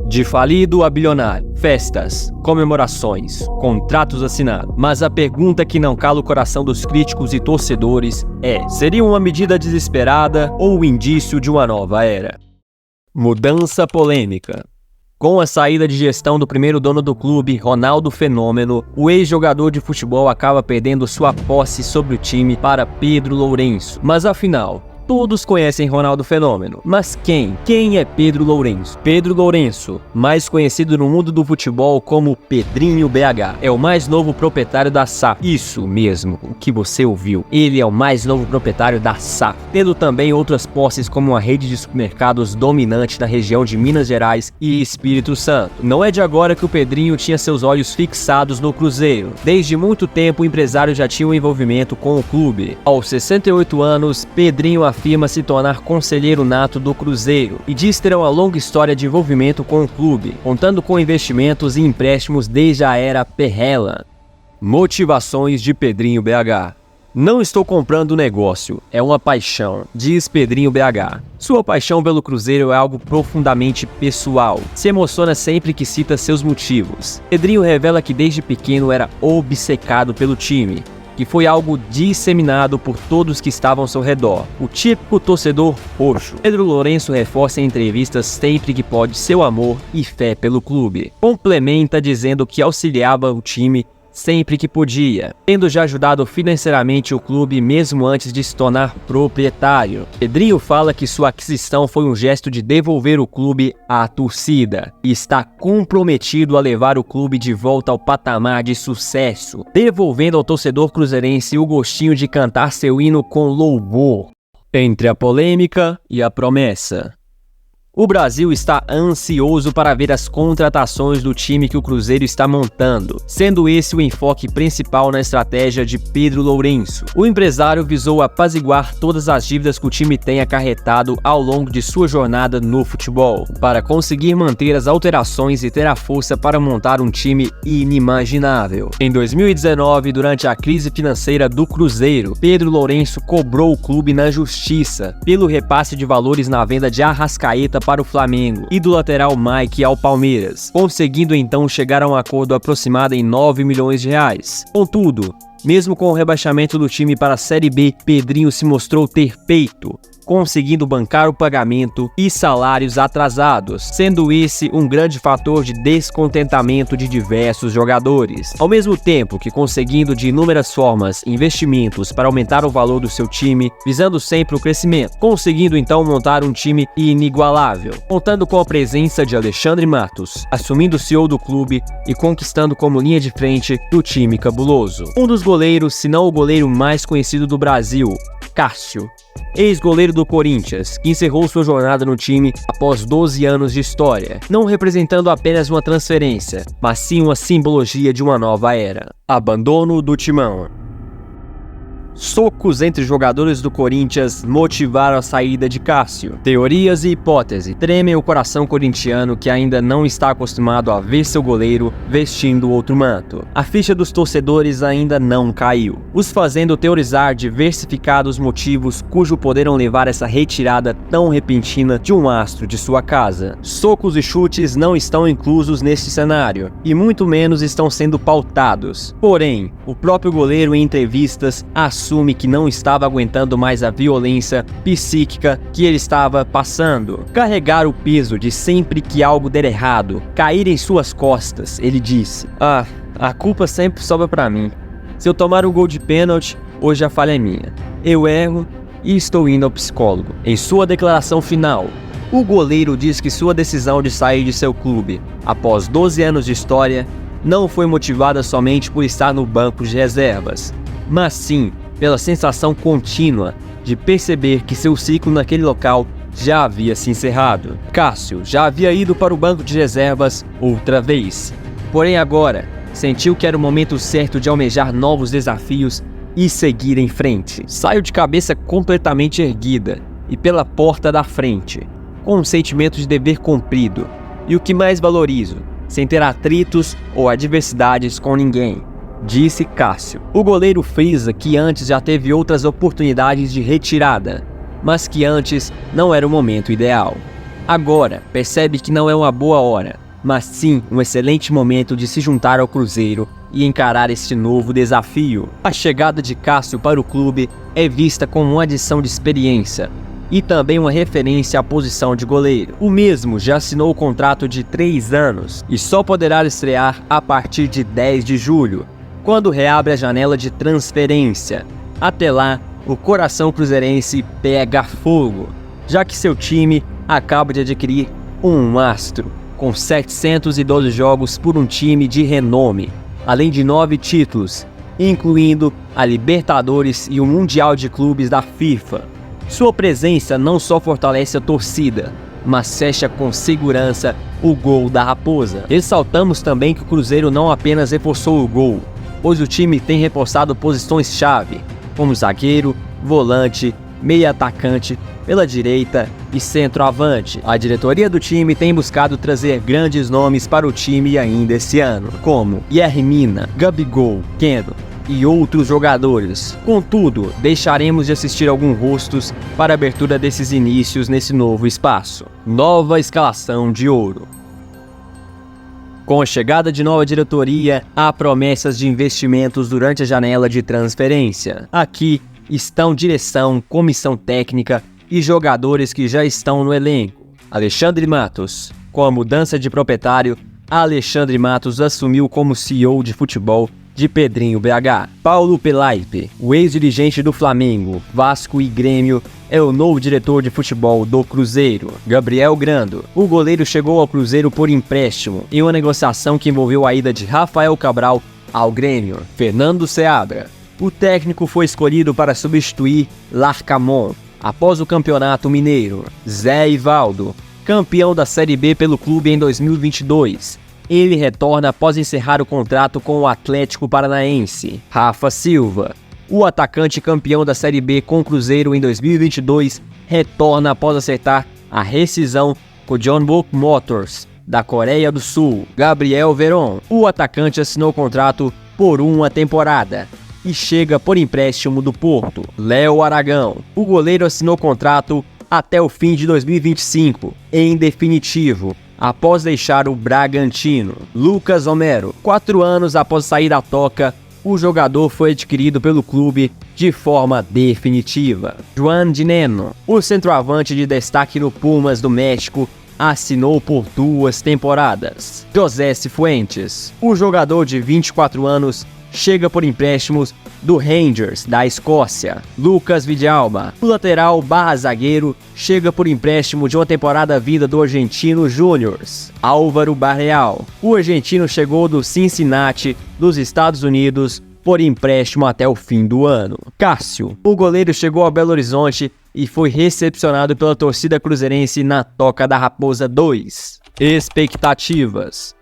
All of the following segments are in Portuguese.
De falido a bilionário, festas, comemorações, contratos assinados. Mas a pergunta que não cala o coração dos críticos e torcedores é: seria uma medida desesperada ou o indício de uma nova era? Mudança polêmica. Com a saída de gestão do primeiro dono do clube, Ronaldo Fenômeno, o ex-jogador de futebol acaba perdendo sua posse sobre o time para Pedro Lourenço. Mas afinal, todos conhecem Ronaldo Fenômeno, mas quem é Pedro Lourenço? Pedro Lourenço, mais conhecido no mundo do futebol como Pedrinho BH, é o mais novo proprietário da SAF. Isso mesmo, o que você ouviu. Ele é o mais novo proprietário da SAF, tendo também outras posses como uma rede de supermercados dominante na região de Minas Gerais e Espírito Santo. Não é de agora que o Pedrinho tinha seus olhos fixados no Cruzeiro. Desde muito tempo o empresário já tinha um envolvimento com o clube. Aos 68 anos, Pedrinho afirma se tornar conselheiro nato do Cruzeiro e diz ter uma longa história de envolvimento com o clube, contando com investimentos e empréstimos desde a era Perrella. Motivações de Pedrinho BH. Não estou comprando o negócio, é uma paixão, diz Pedrinho BH. Sua paixão pelo Cruzeiro é algo profundamente pessoal. Se emociona sempre que cita seus motivos. Pedrinho revela que desde pequeno era obcecado pelo time, que foi algo disseminado por todos que estavam ao seu redor, o típico torcedor roxo. Pedro Lourenço reforça em entrevistas sempre que pode seu amor e fé pelo clube. Complementa dizendo que auxiliava o time sempre que podia, tendo já ajudado financeiramente o clube mesmo antes de se tornar proprietário. Pedrinho fala que sua aquisição foi um gesto de devolver o clube à torcida e está comprometido a levar o clube de volta ao patamar de sucesso, devolvendo ao torcedor cruzeirense o gostinho de cantar seu hino com louvor. Entre a polêmica e a promessa. O Brasil está ansioso para ver as contratações do time que o Cruzeiro está montando, sendo esse o enfoque principal na estratégia de Pedro Lourenço. O empresário visou apaziguar todas as dívidas que o time tem acarretado ao longo de sua jornada no futebol, para conseguir manter as alterações e ter a força para montar um time inimaginável. Em 2019, durante a crise financeira do Cruzeiro, Pedro Lourenço cobrou o clube na justiça pelo repasse de valores na venda de Arrascaeta para o Flamengo e do lateral Mike ao Palmeiras, conseguindo então chegar a um acordo aproximado em 9 milhões de reais. Contudo, mesmo com o rebaixamento do time para a Série B, Pedrinho se mostrou ter peito, conseguindo bancar o pagamento e salários atrasados, sendo esse um grande fator de descontentamento de diversos jogadores. Ao mesmo tempo que conseguindo de inúmeras formas investimentos para aumentar o valor do seu time, visando sempre o crescimento, conseguindo então montar um time inigualável, contando com a presença de Alexandre Matos, assumindo o CEO do clube e conquistando como linha de frente do time cabuloso. Um dos goleiros, se não o goleiro mais conhecido do Brasil, Cássio, ex-goleiro do Corinthians, que encerrou sua jornada no time após 12 anos de história, não representando apenas uma transferência, mas sim uma simbologia de uma nova era. Abandono do timão. Socos entre jogadores do Corinthians motivaram a saída de Cássio. Teorias e hipóteses tremem o coração corintiano que ainda não está acostumado a ver seu goleiro vestindo outro manto. A ficha dos torcedores ainda não caiu, os fazendo teorizar diversificados motivos cujo poderão levar essa retirada tão repentina de um astro de sua casa. Socos e chutes não estão inclusos neste cenário, e muito menos estão sendo pautados. Porém, o próprio goleiro em entrevistas assume que não estava aguentando mais a violência psíquica que ele estava passando. Carregar o peso de sempre que algo der errado, cair em suas costas, ele disse. A culpa sempre sobra pra mim. Se eu tomar um gol de pênalti, hoje a falha é minha. Eu erro e estou indo ao psicólogo. Em sua declaração final, o goleiro diz que sua decisão de sair de seu clube, após 12 anos de história, não foi motivada somente por estar no banco de reservas, mas sim pela sensação contínua de perceber que seu ciclo naquele local já havia se encerrado. Cássio já havia ido para o banco de reservas outra vez, porém agora sentiu que era o momento certo de almejar novos desafios e seguir em frente. Saiu de cabeça completamente erguida e pela porta da frente, com um sentimento de dever cumprido e o que mais valorizo, sem ter atritos ou adversidades com ninguém, disse Cássio. O goleiro frisa que antes já teve outras oportunidades de retirada, mas que antes não era o momento ideal. Agora, percebe que não é uma boa hora, mas sim um excelente momento de se juntar ao Cruzeiro e encarar este novo desafio. A chegada de Cássio para o clube é vista como uma adição de experiência e também uma referência à posição de goleiro. O mesmo já assinou o contrato de 3 anos e só poderá estrear a partir de 10 de julho, quando reabre a janela de transferência. Até lá, o coração cruzeirense pega fogo, já que seu time acaba de adquirir um astro, com 712 jogos por um time de renome, além de 9 títulos, incluindo a Libertadores e o Mundial de Clubes da FIFA. Sua presença não só fortalece a torcida, mas fecha com segurança o gol da Raposa. Ressaltamos também que o Cruzeiro não apenas reforçou o gol, pois o time tem reforçado posições-chave, como zagueiro, volante, meia atacante, pela direita e centroavante. A diretoria do time tem buscado trazer grandes nomes para o time ainda esse ano, como Yerry Mina, Gabigol, Keno e outros jogadores. Contudo, deixaremos de assistir alguns rostos para a abertura desses inícios nesse novo espaço. Nova escalação de ouro. Com a chegada de nova diretoria, há promessas de investimentos durante a janela de transferência. Aqui estão direção, comissão técnica e jogadores que já estão no elenco. Alexandre Matos. Com a mudança de proprietário, Alexandre Matos assumiu como CEO de futebol de Pedrinho BH. Paulo Pelaipe, o ex-dirigente do Flamengo, Vasco e Grêmio, é o novo diretor de futebol do Cruzeiro. Gabriel Grando. O goleiro chegou ao Cruzeiro por empréstimo, em uma negociação que envolveu a ida de Rafael Cabral ao Grêmio. Fernando Seabra. O técnico foi escolhido para substituir Larcamon após o Campeonato Mineiro. Zé Ivaldo, campeão da Série B pelo clube em 2022. Ele retorna após encerrar o contrato com o Atlético Paranaense. Rafa Silva, o atacante campeão da Série B com o Cruzeiro em 2022, retorna após acertar a rescisão com o Jeonbuk Motors, da Coreia do Sul. Gabriel Veron, o atacante assinou contrato por uma temporada e chega por empréstimo do Porto. Léo Aragão, o goleiro assinou contrato até o fim de 2025, em definitivo, após deixar o Bragantino. Lucas Homero, 4 anos após sair da Toca, o jogador foi adquirido pelo clube de forma definitiva. Juan Dineno, o centroavante de destaque no Pumas do México, assinou por 2 temporadas. José Cifuentes, o jogador de 24 anos, chega por empréstimos do Rangers, da Escócia. Lucas Vidalba, o lateral / zagueiro, chega por empréstimo de uma temporada vinda do Argentino Júniors. Álvaro Barreal, o argentino chegou do Cincinnati, dos Estados Unidos, por empréstimo até o fim do ano. Cássio, o goleiro chegou a Belo Horizonte e foi recepcionado pela torcida cruzeirense na Toca da Raposa 2. Expectativas.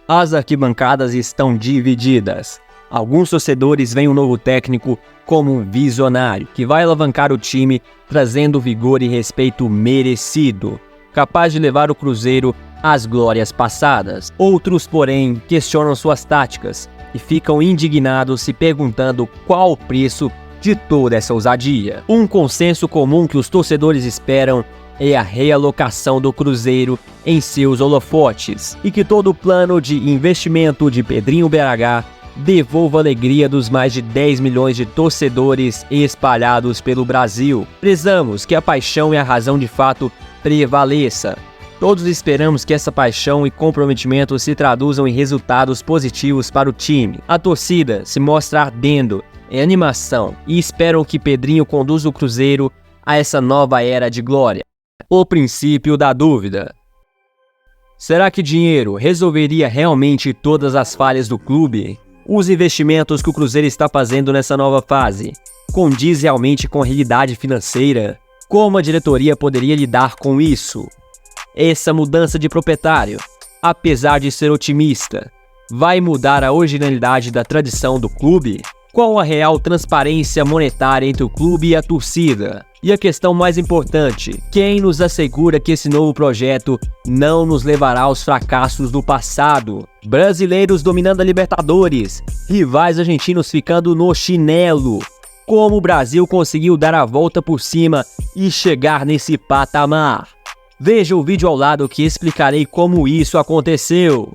As arquibancadas estão divididas. Alguns torcedores veem o novo técnico como um visionário, que vai alavancar o time, trazendo vigor e respeito merecido, capaz de levar o Cruzeiro às glórias passadas. Outros, porém, questionam suas táticas e ficam indignados se perguntando qual o preço de toda essa ousadia. Um consenso comum que os torcedores esperam é a realocação do Cruzeiro em seus holofotes e que todo o plano de investimento de Pedrinho BH devolva a alegria dos mais de 10 milhões de torcedores espalhados pelo Brasil. Prezamos que a paixão e a razão de fato prevaleça. Todos esperamos que essa paixão e comprometimento se traduzam em resultados positivos para o time. A torcida se mostra ardendo em animação e esperam que Pedrinho conduza o Cruzeiro a essa nova era de glória. O princípio da dúvida. Será que dinheiro resolveria realmente todas as falhas do clube? Os investimentos que o Cruzeiro está fazendo nessa nova fase condiz realmente com a realidade financeira? Como a diretoria poderia lidar com isso? Essa mudança de proprietário, apesar de ser otimista, vai mudar a originalidade da tradição do clube? Qual a real transparência monetária entre o clube e a torcida? E a questão mais importante, quem nos assegura que esse novo projeto não nos levará aos fracassos do passado? Brasileiros dominando a Libertadores, rivais argentinos ficando no chinelo. Como o Brasil conseguiu dar a volta por cima e chegar nesse patamar? Veja o vídeo ao lado que explicarei como isso aconteceu.